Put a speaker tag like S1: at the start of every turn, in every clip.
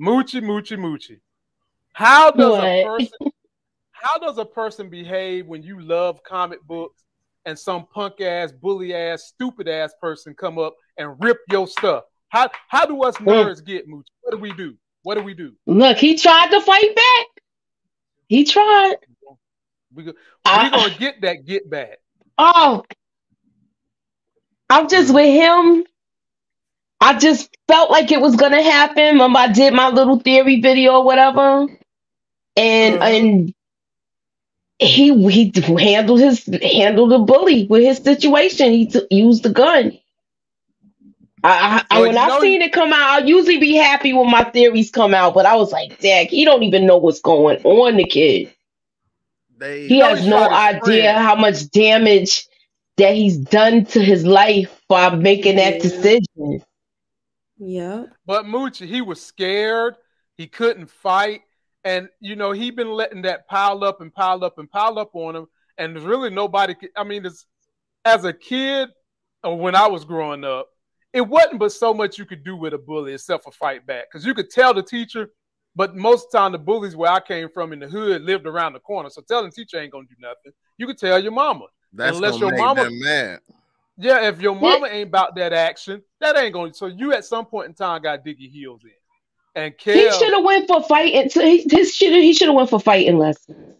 S1: Moochie. How does a person behave when you love comic books and some punk ass, bully ass, stupid ass person come up and rip your stuff? How do us nerds get, Moochie? What do we do?
S2: Look, he tried to fight back. He tried.
S1: We're gonna get that get back.
S2: Oh, I'm just with him. I just felt like it was gonna happen when I did my little theory video or whatever, and he handled the bully with his situation. He used the gun. When I've seen it come out, I usually be happy when my theories come out, but I was like, Dad, he don't even know what's going on, the kid. He has no idea how much damage that he's done to his life by making that decision.
S3: Yeah.
S1: But Moochie, he was scared. He couldn't fight. And, you know, he'd been letting that pile up on him. And there's really nobody. As a kid, or when I was growing up, it wasn't but so much you could do with a bully except for fight back. Because you could tell the teacher, but most of the time the bullies where I came from in the hood lived around the corner. So telling the teacher ain't going to do nothing. You could tell your mama.
S4: That's unless your mama them mad.
S1: Yeah, if your mama ain't about that action, that ain't going to. So you at some point in time got to dig your heels in. And
S2: he should have went for fighting. He should have went for fighting lessons.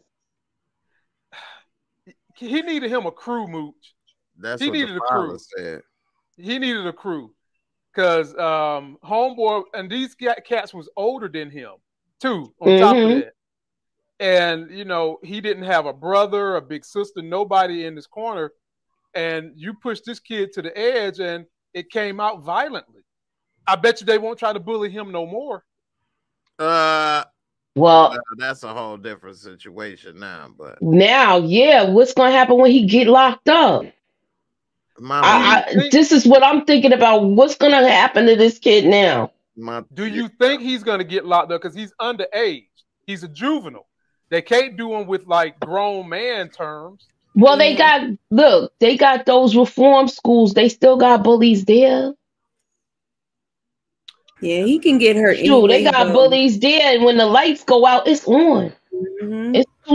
S1: He needed him a crew, Mooch.
S4: That's
S1: he
S4: what
S1: needed
S4: the
S1: a crew.
S4: Said.
S1: He needed a crew because homeboy and these cats was older than him too. On top of that, and you know he didn't have a brother, a big sister, nobody in this corner, and you pushed this kid to the edge, and it came out violently. I bet you they won't try to bully him no more.
S2: Well,
S4: that's a whole different situation now. But
S2: now, what's gonna happen when he get locked up? This is what I'm thinking about. What's gonna happen to this kid now?
S1: Do you think he's gonna get locked up because he's underage? He's a juvenile. They can't do him with like grown man terms.
S2: Well, they got those reform schools. They still got bullies there.
S3: Yeah, he can get hurt.
S2: Sure, they got bullies there, and when the lights go out, it's on.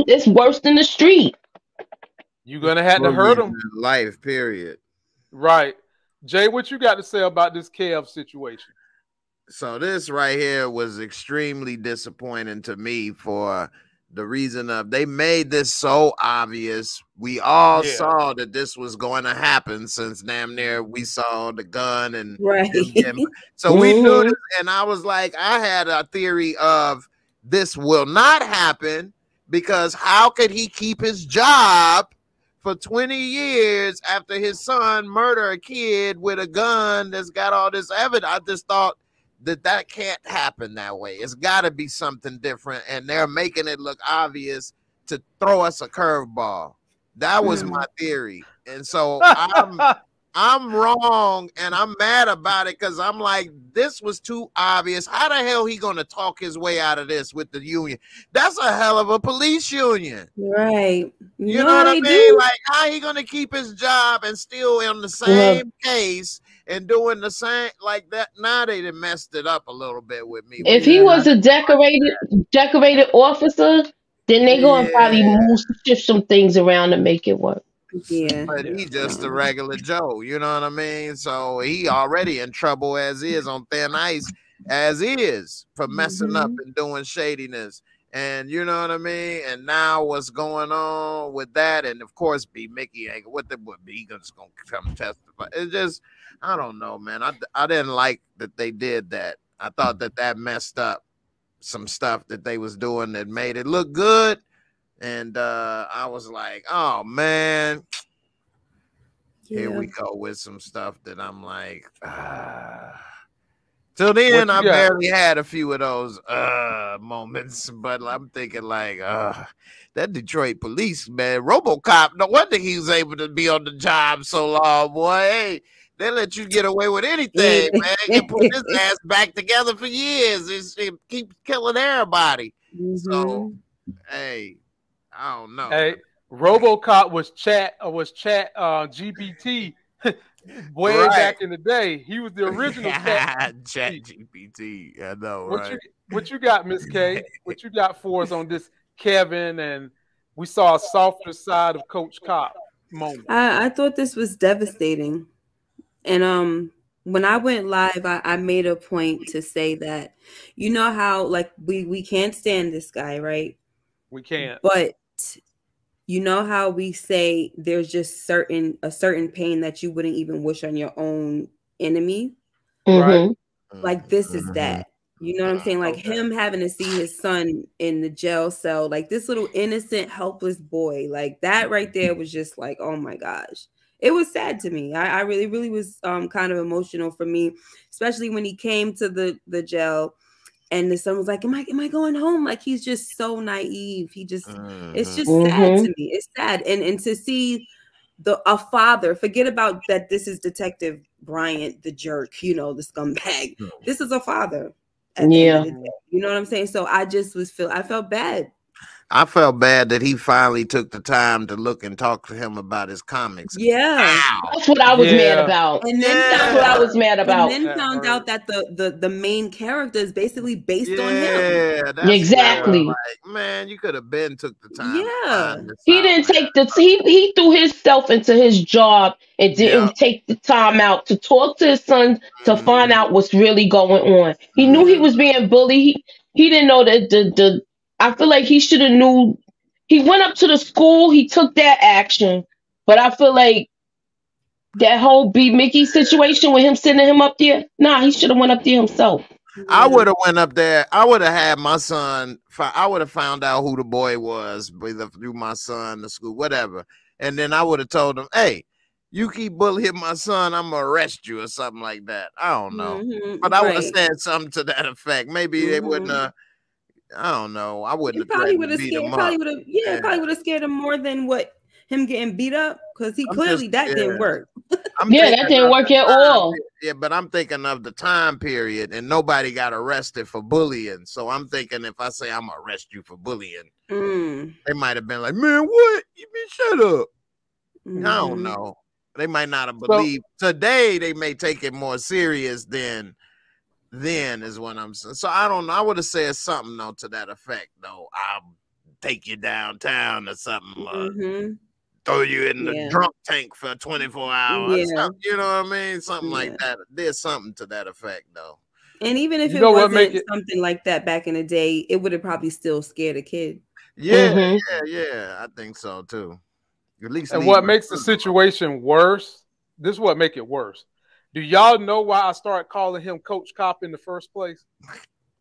S2: It's worse than the street.
S1: You're gonna have to hurt him.
S4: Life, period.
S1: Right. Jay, what you got to say about this Kev situation?
S4: So this right here was extremely disappointing to me for the reason of they made this so obvious. We all saw that this was going to happen since damn near we saw the gun and so we knew this, and I was like, I had a theory of this will not happen because how could he keep his job for 20 years after his son murdered a kid with a gun that's got all this evidence? I just thought that can't happen that way. It's got to be something different, and they're making it look obvious to throw us a curveball. That was my theory, and so I'm wrong, and I'm mad about it because I'm like, this was too obvious. How the hell he gonna talk his way out of this with the union? That's a hell of a police union,
S3: right?
S4: You know what I mean? Like, how he gonna keep his job and still in the same case and doing the same like that? Now they done messed it up a little bit with me.
S2: If he was a decorated officer, then they gonna probably shift some things around to make it work.
S3: Yeah,
S4: but he's just a regular Joe, you know what I mean? So he already in trouble as is, on thin ice as is, for messing up and doing shadiness. And you know what I mean? And now what's going on with that? And of course, Mickey ain't what he just gonna come testify. It's just, I don't know, man. I didn't like that they did that. I thought that messed up some stuff that they was doing that made it look good. And I was like, oh man, here we go with some stuff that I'm like, till then I barely had a few of those moments, but I'm thinking like, that Detroit police, man, RoboCop, no wonder he was able to be on the job so long, boy. Hey, they let you get away with anything, man. You put his ass back together for years. It keep killing everybody. So, hey, I don't know.
S1: Hey, RoboCop was chat GPT way back in the day. He was the original
S4: Chat GPT. I know, right?
S1: What you got, Miss K? What you got for us on this Kevin? And we saw a softer side of Coach Cop moment.
S3: I thought this was devastating. And when I went live, I made a point to say that, you know how like we can't stand this guy, right?
S1: We can't.
S3: But you know how we say there's just a certain pain that you wouldn't even wish on your own enemy,
S1: right?
S3: Like this is that. You know what I'm saying? Like him having to see his son in the jail cell, like this little innocent, helpless boy, like that right there was just like, oh my gosh. It was sad to me. I really, really was kind of emotional for me, especially when he came to the jail and the son was like, am I going home? Like he's just so naive. He just it's just sad to me. It's sad. And to see a father, forget about that this is Detective Bryant, the jerk, you know, the scumbag. This is a father.
S2: Yeah.
S3: You know what I'm saying? So I just I felt bad.
S4: I felt bad that he finally took the time to look and talk to him about his comics.
S3: Yeah.
S2: That's what I was mad about.
S3: And then
S2: that's what I was mad about.
S3: And then found out that the main character is basically based on him.
S4: Yeah,
S2: exactly.
S4: Like, man, you could have took the time.
S3: Yeah.
S2: He didn't take he threw himself into his job and didn't take the time out to talk to his son to find out what's really going on. He knew he was being bullied. He didn't know that I feel like he should have knew. He went up to the school. He took that action. But I feel like that whole B. Mickey situation with him sending him up there, he should have went up there himself.
S4: I would have went up there. I would have had my son. I would have found out who the boy was, either through my son, the school, whatever. And then I would have told him, hey, you keep bullying my son, I'm going to arrest you or something like that. I don't know. But I would have said something to that effect. Maybe they wouldn't have. I don't know. I wouldn't have
S3: probably would have
S4: scared
S3: him. Probably would have scared him more than what him getting beat up, because he clearly didn't work.
S2: That didn't work at all.
S4: Yeah, but I'm thinking of the time period, and nobody got arrested for bullying. So I'm thinking if I say I'm gonna arrest you for bullying, they might have been like, "Man, what? You mean shut up?" I don't know. They might not have believed. Today they may take it more serious than then, is what I'm saying. So I don't know. I would have said something though to that effect though. I'll take you downtown or something. Throw you in the drunk tank for 24 hours. You know what I mean? Something like that. There's something to that effect though.
S3: And even if it wasn't something like that back in the day, it would have probably still scared a kid.
S4: Yeah, I think so too. At least.
S1: And what makes the situation worse? This is what make it worse. Do y'all know why I started calling him Coach Cop in the first place?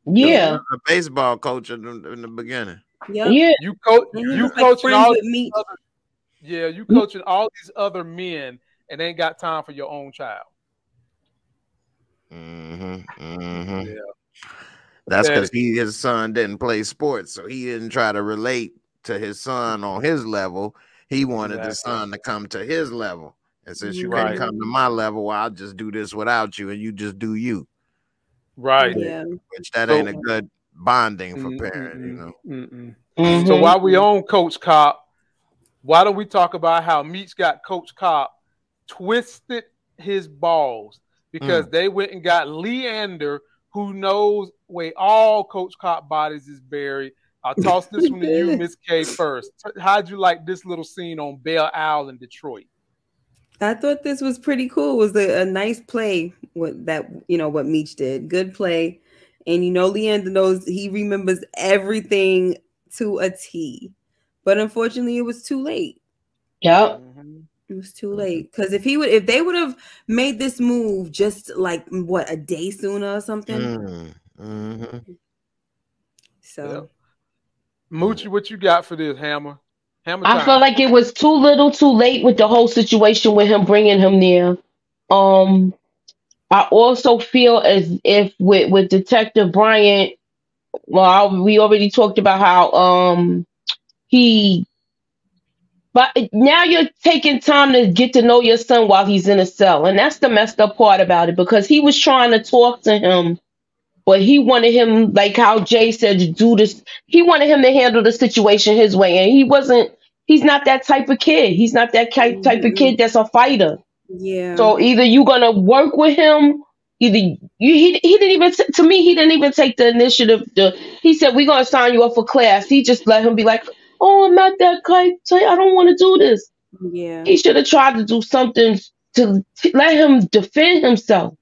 S2: Yeah,
S4: a baseball coach in the beginning.
S2: Yeah,
S1: you coaching all these other, you coaching all these other men and ain't got time for your own child.
S4: Yeah. That's because his son didn't play sports, so he didn't try to relate to his son on his level. He wanted his son to come to his level. And since you can't come to my level, well, I'll just do this without you, and you just do you.
S1: Right.
S3: Yeah.
S4: Which that ain't a good bonding for parents, you know.
S1: So while we own Coach Cop, why don't we talk about how Meech got Coach Cop twisted his balls because they went and got Leander, who knows where all Coach Cop bodies is buried. I'll toss this one to you, Miss K, first. How'd you like this little scene on Belle Isle in Detroit?
S3: I thought this was pretty cool. It was a nice play with that, what Meech did. Good play. And Leander knows, he remembers everything to a T. But unfortunately, it was too late.
S2: Yep.
S3: It was too late. Because if they would have made this move just like a day sooner or something. So
S1: Moochie, what you got for this, Hammer?
S2: I felt like it was too little, too late with the whole situation with him bringing him there. I also feel as if with Detective Bryant, we already talked about how but now you're taking time to get to know your son while he's in a cell, and that's the messed up part about it, because he was trying to talk to him, but he wanted him, like how Jay said, to do this. He wanted him to handle the situation his way, and he's not that type of kid. He's not that type of kid that's a fighter.
S3: Yeah.
S2: So either you gonna work with him, either he didn't even to me he didn't even take the initiative. He said we're gonna sign you up for class. He just let him be like, oh, I'm not that type. I don't want to do this.
S3: Yeah.
S2: He should have tried to do something to let him defend himself.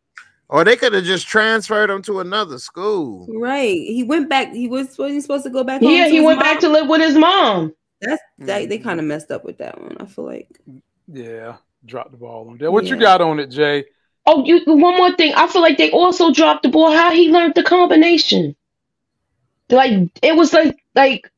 S4: Or they could have just transferred him to another school.
S3: Right. He went back. He was supposed to go back home.
S2: Yeah,
S3: to
S2: he
S3: his
S2: went
S3: mom.
S2: back to live with his mom.
S3: They kind of messed up with that one. I feel like.
S1: Yeah, dropped the ball on that. What you got on it, Jay?
S2: Oh, one more thing. I feel like they also dropped the ball. How he learned the combination. Like it was like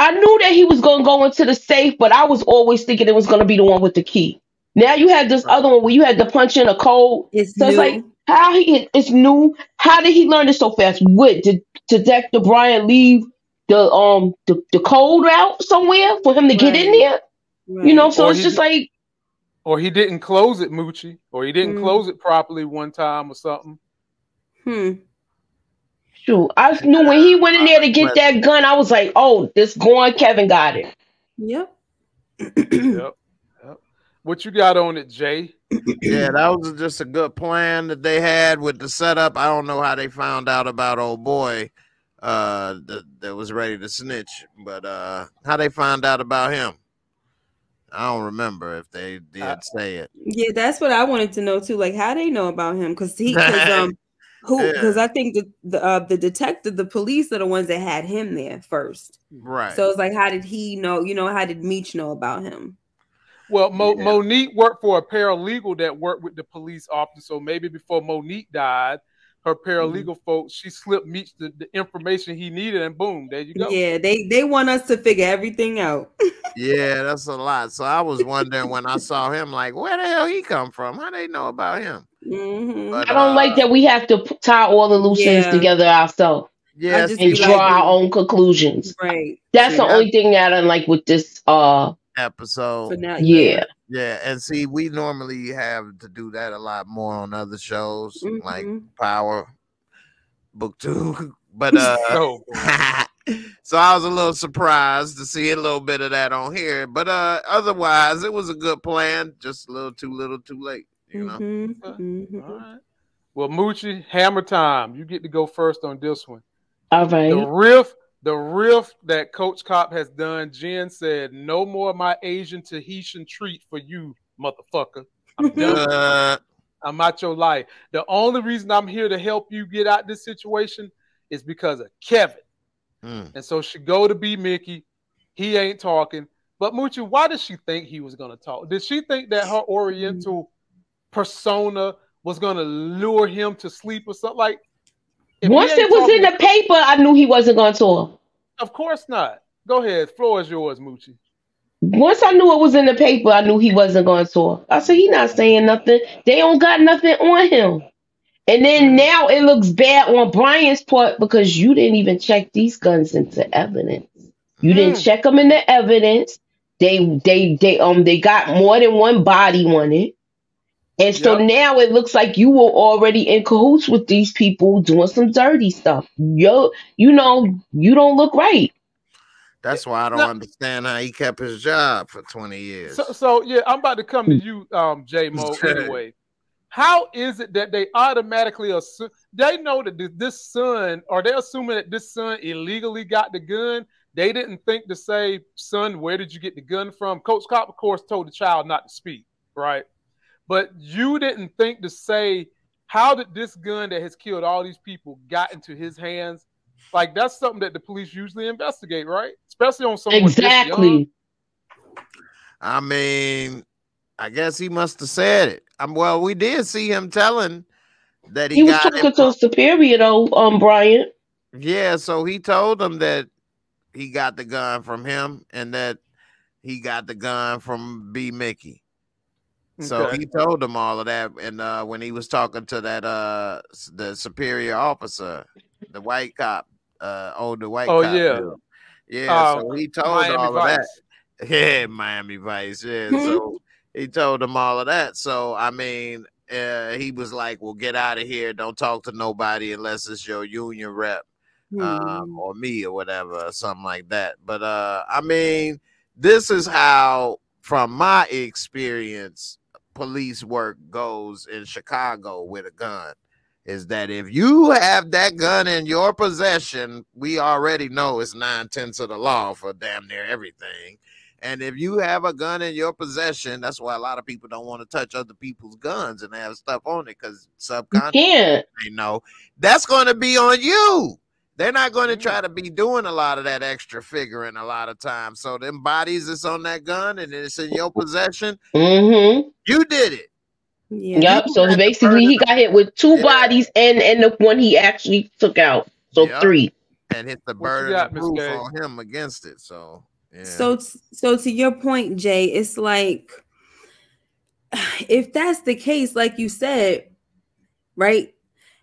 S2: I knew that he was gonna go into the safe, but I was always thinking it was gonna be the one with the key. Now you had this other one where you had to punch in a code.
S3: It's
S2: so
S3: new.
S2: It's like it's new. How did he learn it so fast? Did Detective Brian leave the code out somewhere for him to get in there? Right. You know, so it's just like,
S1: or he didn't close it, Moochie, or he didn't close it properly one time or something.
S2: Shoot, I knew when he went in there to get that gun, I was like, oh, this going Kevin got it.
S3: Yep.
S1: Yep. What you got on it, Jay?
S4: Yeah, that was just a good plan that they had with the setup. I don't know how they found out about old boy that was ready to snitch, but how they found out about him, I don't remember if they did say it.
S3: Yeah, that's what I wanted to know too. Like how they know about him, because I think the detective, the police are the ones that had him there first,
S4: right?
S3: So it's like, how did he know? You know, how did Meech know about him?
S1: Well, Monique worked for a paralegal that worked with the police officer. So maybe before Monique died, her paralegal folks, she slipped Meech the information he needed, and boom, there you go.
S3: Yeah, they want us to figure everything out.
S4: Yeah, that's a lot. So I was wondering when I saw him, like, where the hell he come from? How they know about him?
S2: But, I don't like that we have to tie all the loose ends together ourselves.
S4: Yes,
S2: and draw our own conclusions.
S3: Right.
S2: That's the only thing that I don't like with this
S4: episode.
S3: Now,
S2: yeah.
S4: And see, we normally have to do that a lot more on other shows like Power, Book 2. But so I was a little surprised to see a little bit of that on here. But otherwise, it was a good plan. Just a little too late, you know.
S1: All right. Well, Moochie, hammer time. You get to go first on this one.
S2: All right.
S1: The riff that Coach Cop has done, Jen said, no more of my Asian Tahitian treat for you, motherfucker. I'm done. I'm out your life. The only reason I'm here to help you get out this situation is because of Kevin. And so she go to be Mickey. He ain't talking. But Moochie, why did she think he was going to talk? Did she think that her Oriental persona was going to lure him to sleep or something? Like,
S2: once it was in the paper, I knew he wasn't going to talk.
S1: Of course not. Go ahead. Floor is yours, Moochie.
S2: Once I knew it was in the paper, I knew he wasn't going to talk. I said, he not saying nothing. They don't got nothing on him. And then now it looks bad on Brian's part because you didn't even check these guns into evidence. You didn't check them into evidence. They got more than one body on it. And so now it looks like you were already in cahoots with these people doing some dirty stuff. You don't look right.
S4: That's why I don't understand how he kept his job for 20 years.
S1: So yeah, I'm about to come to you, J-Mo, anyway. How is it that they automatically assume, they know that this son, or they're assuming that this son illegally got the gun? They didn't think to say, son, where did you get the gun from? Coach Cop, of course, told the child not to speak, right? But you didn't think to say, how did this gun that has killed all these people got into his hands? Like, that's something that the police usually investigate, right? Especially on someone
S2: exactly.
S1: this young.
S4: I mean, I guess he must have said it. Well, we did see him telling that he
S2: was talking to a superior, though, Brian.
S4: Yeah, so he told him that he got the gun from him and that he got the gun from B. Mickey. So he told them all of that, and when he was talking to that the superior officer, the white cop, older white cop. So he told
S1: Miami
S4: all
S1: Vice.
S4: of that. Yeah, Miami Vice. Yeah, so he told them all of that. So I mean, he was like, "Well, get out of here. Don't talk to nobody unless it's your union rep, or me, or whatever, or something like that." But I mean, this is how, from my experience, police work goes in Chicago with a gun is that if you have that gun in your possession, we already know it's 9/10 of the law for damn near everything. And if you have a gun in your possession, that's why a lot of people don't want to touch other people's guns and have stuff on it because subconsciously they know that's going to be on you. They're not going to try to be doing a lot of that extra figuring a lot of times. So them bodies that's on that gun and it's in your possession, you did it.
S2: Yeah. Yep. So basically he got hit with 2 bodies and the one he actually took out. So 3.
S4: And hit the burden of proof on him against it. So
S3: So to your point, Jay, it's like if that's the case, like you said, right?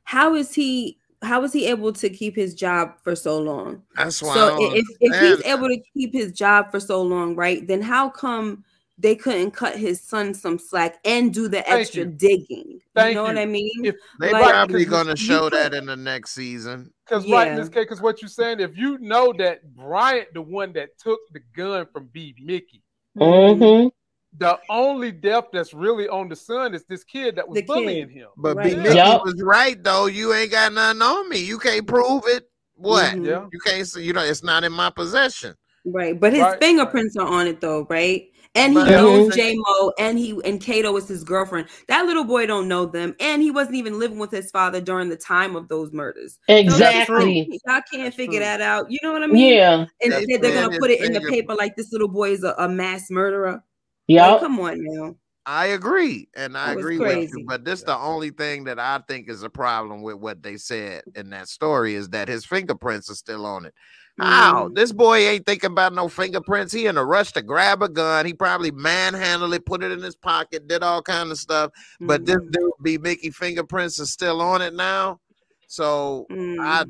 S3: How is he able to keep his job for so long?
S4: That's why.
S3: So if he's able to keep his job for so long, right? Then how come they couldn't cut his son some slack and do the extra digging? You know what I mean?
S4: They're probably going to show that in the next season.
S1: Because right in this case, because what you're saying, if you know that Bryant, the one that took the gun from B. Mickey, the only death that's really on the son is this kid that was bullying him.
S4: But B. Mickey was right, though. You ain't got nothing on me. You can't prove it. What? You can't say, it's not in my possession.
S3: Right. But his fingerprints are on it, though, right? And he knows J-Mo, and Kato is his girlfriend. That little boy don't know them, and he wasn't even living with his father during the time of those murders.
S2: Exactly.
S3: So y'all can't figure that out. You know what I mean?
S2: Yeah.
S3: And they're gonna put it in the paper like this little boy is a mass murderer.
S2: Yeah.
S3: Like, come on now.
S4: I agree, and I agree with you. But this the only thing that I think is a problem with what they said in that story is that his fingerprints are still on it. How? This boy ain't thinking about no fingerprints. He in a rush to grab a gun. He probably manhandled it, put it in his pocket, did all kind of stuff. But this dude, B. Mickey, fingerprints are still on it now. So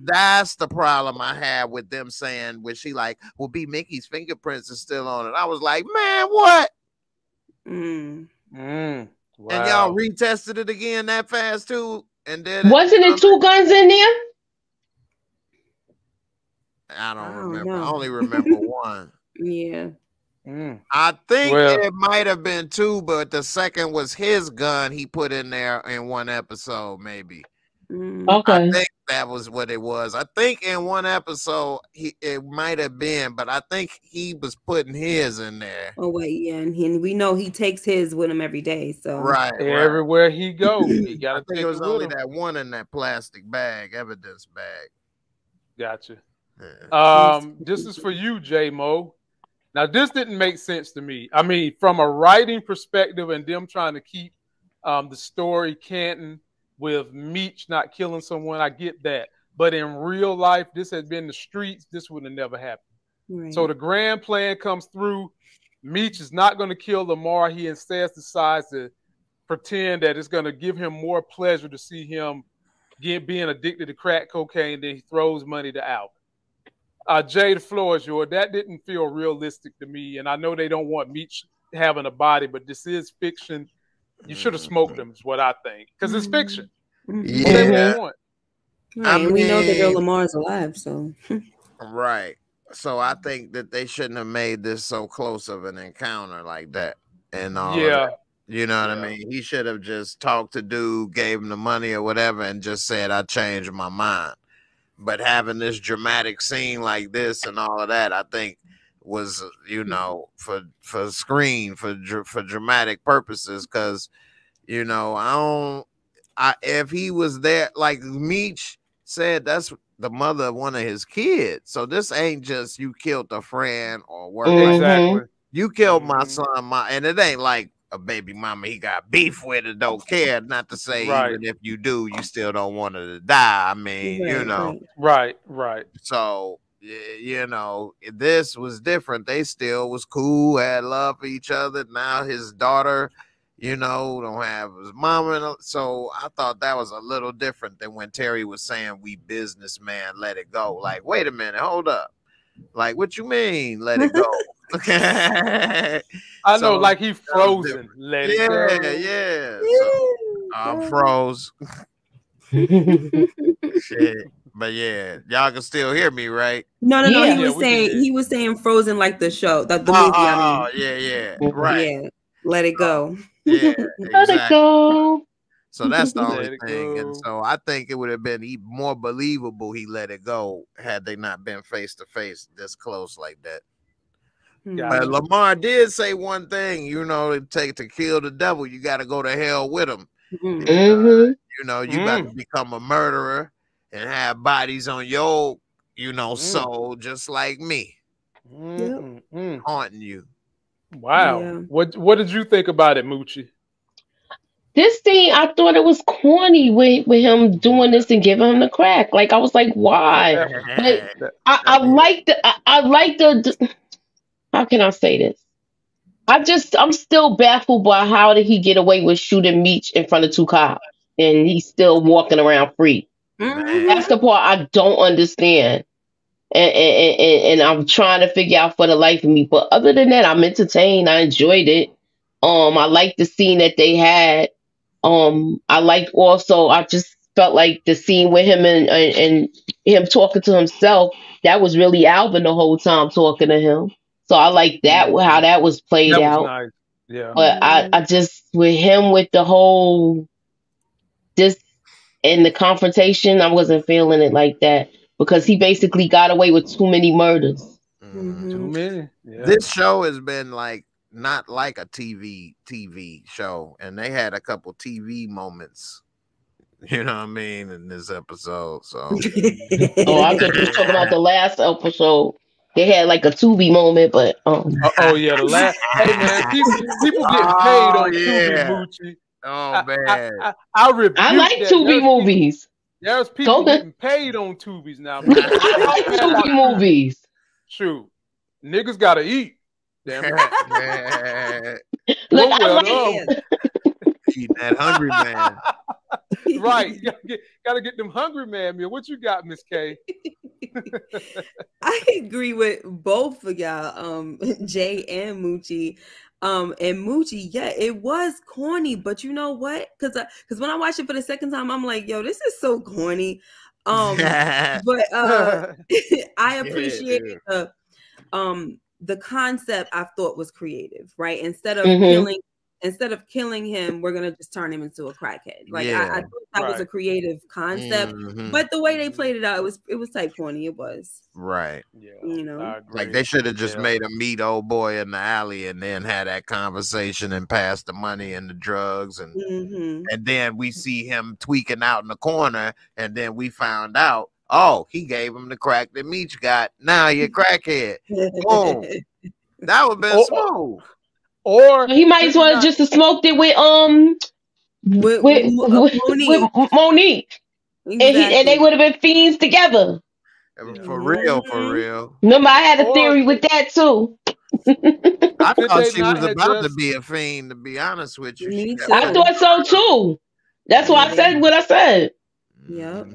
S4: that's the problem I have with them saying, where she like, well, B. Mickey's fingerprints are still on it. I was like, man, what?
S1: Wow.
S4: And y'all retested it again that fast too. And then
S2: wasn't it 2 guns in there?
S4: I don't remember. I only remember 1.
S3: Yeah.
S4: I think it might have been 2, but the second was his gun he put in there in one episode, maybe.
S2: Okay.
S4: I think that was what it was. I think in one episode it might have been, but I think he was putting his in there.
S3: Oh wait, yeah, and we know he takes his with him every day. So
S1: everywhere he goes, he got to take
S4: it. Was
S1: it
S4: only
S1: with him.
S4: that one in that plastic bag, evidence bag.
S1: Gotcha. This is for you, J-Mo. Now, this didn't make sense to me. I mean, from a writing perspective and them trying to keep the story canton with Meech not killing someone, I get that. But in real life, this has been the streets. This would have never happened. Right. So the grand plan comes through. Meech is not going to kill Lamar. He instead decides to pretend that it's going to give him more pleasure to see him being addicted to crack cocaine. Then he throws money to Alvin. Jay, the floor is yours. That didn't feel realistic to me, and I know they don't want Meech having a body, but this is fiction. You should have smoked them, is what I think, because it's fiction.
S4: Yeah,
S3: and we know that Lamar's alive, so
S4: right. So I think that they shouldn't have made this so close of an encounter like that, and all. Yeah, you know what I mean. He should have just talked to dude, gave him the money or whatever, and just said, "I changed my mind." But having this dramatic scene like this and all of that, I think was, for screen, for dramatic purposes. Because, if he was there, like Meech said, that's the mother of one of his kids. So this ain't just you killed a friend or work.
S1: Exactly.
S4: You killed my son, and it ain't like a baby mama he got beef with and don't care. Not to say even if you do, you still don't want her to die. I mean,
S1: Right.
S4: So, this was different. They still was cool, had love for each other. Now his daughter, don't have his mama. So I thought that was a little different than when Terry was saying, we businessman, let it go. Like, wait a minute, hold up. Like, what you mean, let it go?
S1: I know, like he frozen. Let it go.
S4: Yeah. So, I'm froze. Shit. But yeah, y'all can still hear me, right?
S3: No. He was saying frozen like the show, the movie. I mean.
S4: Yeah. Right.
S3: Yeah. Let it go.
S4: Yeah,
S2: Let it go.
S4: So that's the only
S1: Let it
S4: thing.
S1: go.
S4: And so I think it would have been even more believable he let it go had they not been face to face this close like that.
S1: Gotcha.
S4: But Lamar did say one thing, you know, to kill the devil, you got to go to hell with him.
S2: Mm-hmm.
S4: You know, you got to become a murderer and have bodies on your, you know, soul, just like me, haunting you.
S1: Wow.
S3: Yeah.
S1: What did you think about it, Moochie?
S2: This scene, I thought it was corny with him doing this and giving him the crack. Like I was like, why? But I like the. How can I say this? I'm still baffled by how did he get away with shooting Meech in front of 2 cops and he's still walking around free. That's the part I don't understand. And I'm trying to figure out for the life of me. But other than that, I'm entertained. I enjoyed it. I liked the scene that they had. I liked also, I just felt like the scene with him and him talking to himself, that was really Alvin the whole time talking to him. So I like that, how that was played out.
S1: Nice. Yeah.
S2: But I just, with him, with the whole, this, and the confrontation, I wasn't feeling it like that. Because he basically got away with too many murders.
S1: Too many. Yeah.
S4: This show has been like, not like a TV show. And they had a couple TV moments, you know what I mean, in this episode. So
S2: Oh, I thought you were talking about the last episode. They had like a Tubi moment, but
S1: oh yeah, the last. Hey man, people getting paid on Tubi, Moochie.
S4: Oh man,
S2: I like Tubi movies.
S1: There's people getting paid on Tubies now.
S2: I like Tubi movies.
S1: Shoot, niggas gotta eat. Damn
S2: it. Look,
S4: eating that hungry man.
S1: Right, gotta get them hungry man meal. What you got, Miss K?
S3: I agree with both of y'all, Jay and Moochie. And Moochie, yeah, it was corny, but you know what? Because when I watched it for the second time, I'm like, yo, this is so corny. But I appreciated the concept. I thought was creative, right? Instead of killing him, we're gonna just turn him into a crackhead. Like I thought that was a creative concept, but the way they played it out, it was type corny. It was
S4: right.
S1: Yeah,
S3: you know,
S4: like they should have just made him meet old boy in the alley and then had that conversation and pass the money and the drugs and then we see him tweaking out in the corner and then we found out, oh, he gave him the crack that Meech got. Now you're a crackhead. Boom. That would have been smooth.
S1: Or
S2: he might as well just have smoked it with Monique. Exactly. And they would have been fiends together.
S4: For real.
S2: Remember, I had a theory with that too.
S4: I thought she was about to be a fiend, to be honest with you.
S2: I thought so too. That's why I said what I said.
S3: Yep.